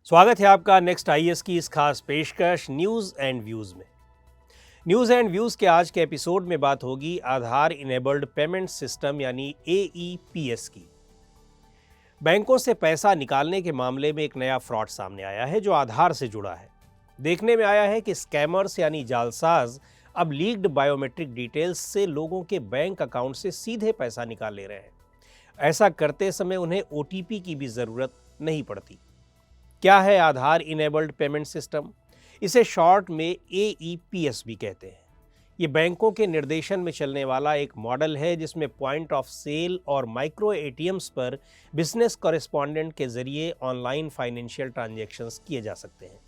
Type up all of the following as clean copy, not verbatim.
स्वागत है आपका नेक्स्ट आईएएस की इस खास पेशकश न्यूज़ एंड व्यूज़ में। न्यूज़ एंड व्यूज़ के आज के एपिसोड में बात होगी आधार इनेबल्ड पेमेंट सिस्टम यानी एईपीएस की। बैंकों से पैसा निकालने के मामले में एक नया फ्रॉड सामने आया है जो आधार से जुड़ा है। देखने में आया है कि स्कैमर्स यानी जालसाज अब लीक्ड बायोमेट्रिक डिटेल्स से लोगों के बैंक अकाउंट से सीधे पैसा निकाल ले रहे हैं। ऐसा करते समय उन्हें ओटीपी की भी ज़रूरत नहीं पड़ती। क्या है आधार इनेबल्ड पेमेंट सिस्टम? इसे शॉर्ट में एईपीएस भी कहते हैं। ये बैंकों के निर्देशन में चलने वाला एक मॉडल है जिसमें पॉइंट ऑफ सेल और माइक्रो एटीएम्स पर बिजनेस कॉरेस्पॉन्डेंट के जरिए ऑनलाइन फाइनेंशियल ट्रांजैक्शंस किए जा सकते हैं।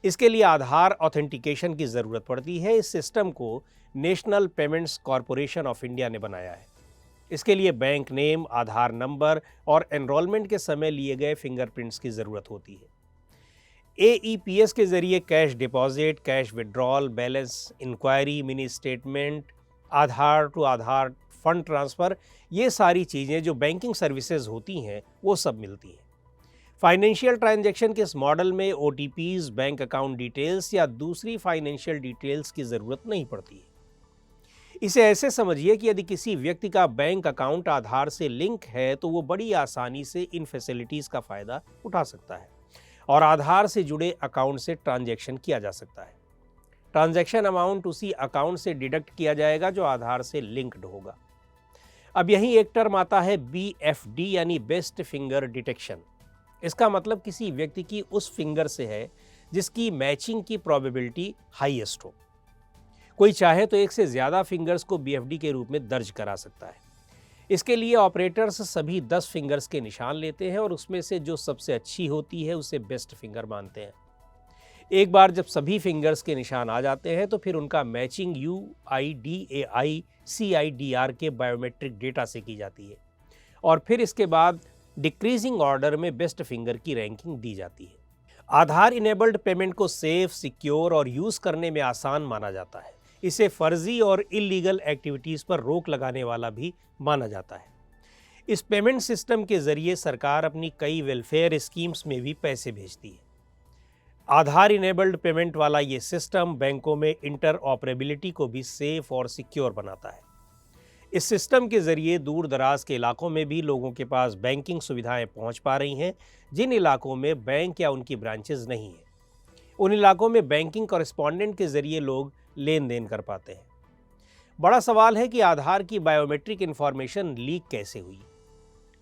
इसके लिए आधार ऑथेंटिकेशन की ज़रूरत पड़ती है। इस सिस्टम को national payments corporation of India ने बनाया है। इसके लिए बैंक नेम, आधार नंबर और एनरोलमेंट के समय लिए गए फिंगरप्रिंट्स की ज़रूरत होती है। एईपीएस के जरिए cash deposit, cash withdrawal, balance inquiry, mini statement, Aadhaar to Aadhaar fund transfer, ये सारी चीज़ें जो बैंकिंग सर्विसेज होती हैं वो सब मिलती हैं। फाइनेंशियल ट्रांजैक्शन के इस मॉडल में ओटीपीज, बैंक अकाउंट डिटेल्स या दूसरी फाइनेंशियल डिटेल्स की ज़रूरत नहीं पड़ती है। इसे ऐसे समझिए कि यदि किसी व्यक्ति का बैंक अकाउंट आधार से लिंक है तो वो बड़ी आसानी से इन फैसिलिटीज़ का फ़ायदा उठा सकता है और आधार से जुड़े अकाउंट से ट्रांजैक्शन किया जा सकता है। ट्रांजैक्शन अमाउंट उसी अकाउंट से डिडक्ट किया जाएगा जो आधार से लिंक्ड होगा। अब यही एक टर्म आता है बीएफडी यानी बेस्ट फिंगर डिटेक्शन। इसका मतलब किसी व्यक्ति की उस फिंगर से है जिसकी मैचिंग की प्रोबेबिलिटी हाईएस्ट हो। कोई चाहे तो एक से ज़्यादा फिंगर्स को बीएफडी के रूप में दर्ज करा सकता है। इसके लिए ऑपरेटर्स सभी 10 फिंगर्स के निशान लेते हैं और उसमें से जो सबसे अच्छी होती है उसे बेस्ट फिंगर मानते हैं। एक बार जब सभी फिंगर्स के निशान आ जाते हैं तो फिर उनका मैचिंग UIDAI CIDR के बायोमेट्रिक डेटा से की जाती है और फिर इसके बाद डिक्रीजिंग ऑर्डर में बेस्ट फिंगर की रैंकिंग दी जाती है। आधार इनेबल्ड पेमेंट को सेफ, सिक्योर और यूज़ करने में आसान माना जाता है। इसे फर्जी और इलीगल एक्टिविटीज़ पर रोक लगाने वाला भी माना जाता है। इस पेमेंट सिस्टम के जरिए सरकार अपनी कई वेलफेयर स्कीम्स में भी पैसे भेजती है। आधार इनेबल्ड पेमेंट वाला ये सिस्टम बैंकों में इंटर ऑपरेबिलिटी को भी सेफ और सिक्योर बनाता है। इस सिस्टम के जरिए दूर दराज के इलाकों में भी लोगों के पास बैंकिंग सुविधाएं पहुंच पा रही हैं जिन इलाकों में बैंक या उनकी ब्रांचेज नहीं हैं। उन इलाकों में बैंकिंग कॉरेस्पॉन्डेंट के जरिए लोग लेन देन कर पाते हैं। बड़ा सवाल है कि आधार की बायोमेट्रिक इंफॉर्मेशन लीक कैसे हुई।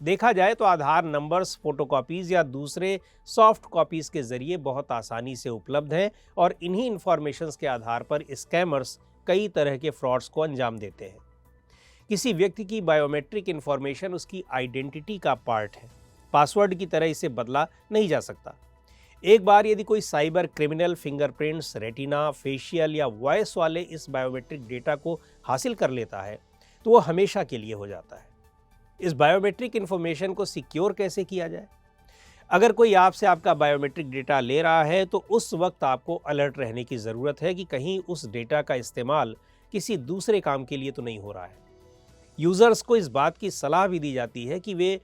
देखा जाए तो आधार नंबर्स फोटोकॉपीज या दूसरे सॉफ्ट कॉपीज के जरिए बहुत आसानी से उपलब्ध हैं और इन्हीं इंफॉर्मेशंस के आधार पर स्कैमर्स कई तरह के फ्रॉड्स को अंजाम देते हैं। किसी व्यक्ति की बायोमेट्रिक इंफॉर्मेशन उसकी आइडेंटिटी का पार्ट है। पासवर्ड की तरह इसे बदला नहीं जा सकता। एक बार यदि कोई cyber criminal fingerprints, retina, facial या वॉइस वाले इस बायोमेट्रिक डेटा को हासिल कर लेता है तो वो हमेशा के लिए हो जाता है। इस बायोमेट्रिक इंफॉर्मेशन को सिक्योर कैसे किया जाए? अगर कोई आपसे आपका बायोमेट्रिक डेटा ले रहा है तो उस वक्त आपको अलर्ट रहने की ज़रूरत है कि कहीं उस डेटा का इस्तेमाल किसी दूसरे काम के लिए तो नहीं हो रहा है। यूज़र्स को इस बात की सलाह भी दी जाती है कि वे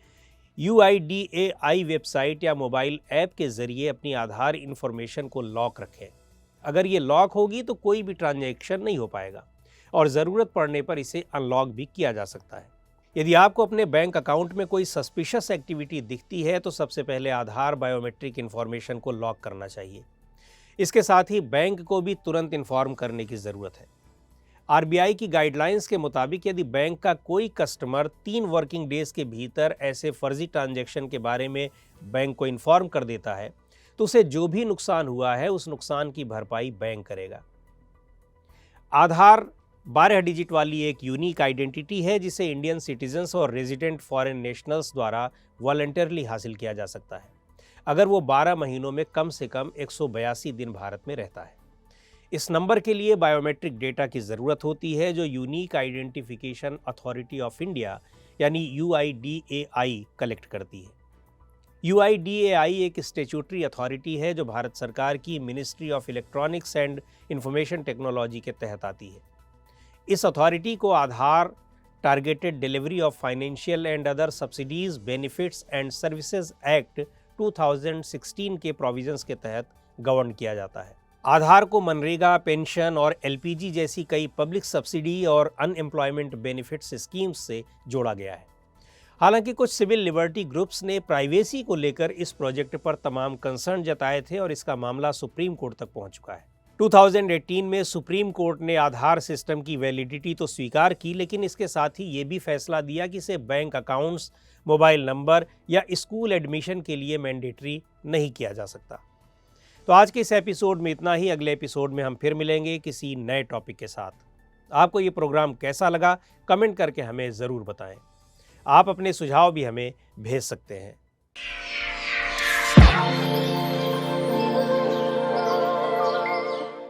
UIDAI वेबसाइट या मोबाइल ऐप के ज़रिए अपनी आधार इन्फॉर्मेशन को लॉक रखें। अगर ये लॉक होगी तो कोई भी ट्रांजैक्शन नहीं हो पाएगा और ज़रूरत पड़ने पर इसे अनलॉक भी किया जा सकता है। यदि आपको अपने बैंक अकाउंट में कोई सस्पिशियस एक्टिविटी दिखती है तो सबसे पहले आधार बायोमेट्रिक इन्फॉर्मेशन को लॉक करना चाहिए। इसके साथ ही बैंक को भी तुरंत इन्फॉर्म करने की ज़रूरत है। आरबीआई की गाइडलाइंस के मुताबिक यदि बैंक का कोई कस्टमर 3 वर्किंग डेज के भीतर ऐसे फर्जी ट्रांजैक्शन के बारे में बैंक को इन्फॉर्म कर देता है तो उसे जो भी नुकसान हुआ है उस नुकसान की भरपाई बैंक करेगा। आधार 12 डिजिट वाली एक यूनिक आइडेंटिटी है जिसे इंडियन सिटीजन्स और रेजिडेंट फॉरेन नेशनल्स द्वारा वॉलंटियरली हासिल किया जा सकता है अगर वो 12 महीनों में कम से कम 182 दिन भारत में रहता है। इस नंबर के लिए बायोमेट्रिक डेटा की ज़रूरत होती है जो unique identification authority of India यानी UIDAI कलेक्ट करती है। UIDAI एक स्टैट्यूटरी अथॉरिटी है जो भारत सरकार की ministry of electronics and information technology के तहत आती है। इस अथॉरिटी को Aadhaar, targeted delivery of financial and other subsidies, benefits and services act 2016 के प्रोविजंस के तहत गवर्न किया जाता है। आधार को मनरेगा, पेंशन और एलपीजी जैसी कई पब्लिक सब्सिडी और अनएम्प्लॉयमेंट बेनिफिट्स स्कीम्स से जोड़ा गया है। हालांकि कुछ सिविल लिबर्टी ग्रुप्स ने प्राइवेसी को लेकर इस प्रोजेक्ट पर तमाम कंसर्न जताए थे और इसका मामला सुप्रीम कोर्ट तक पहुंच चुका है। 2018 में सुप्रीम कोर्ट ने आधार सिस्टम की वैलिडिटी तो स्वीकार की, लेकिन इसके साथ ही ये भी फैसला दिया कि इसे बैंक अकाउंट्स, मोबाइल नंबर या स्कूल एडमिशन के लिए मैंडेटरी नहीं किया जा सकता। तो आज के इस एपिसोड में इतना ही। अगले एपिसोड में हम फिर मिलेंगे किसी नए टॉपिक के साथ। आपको ये प्रोग्राम कैसा लगा, कमेंट करके हमें ज़रूर बताएं। आप अपने सुझाव भी हमें भेज सकते हैं।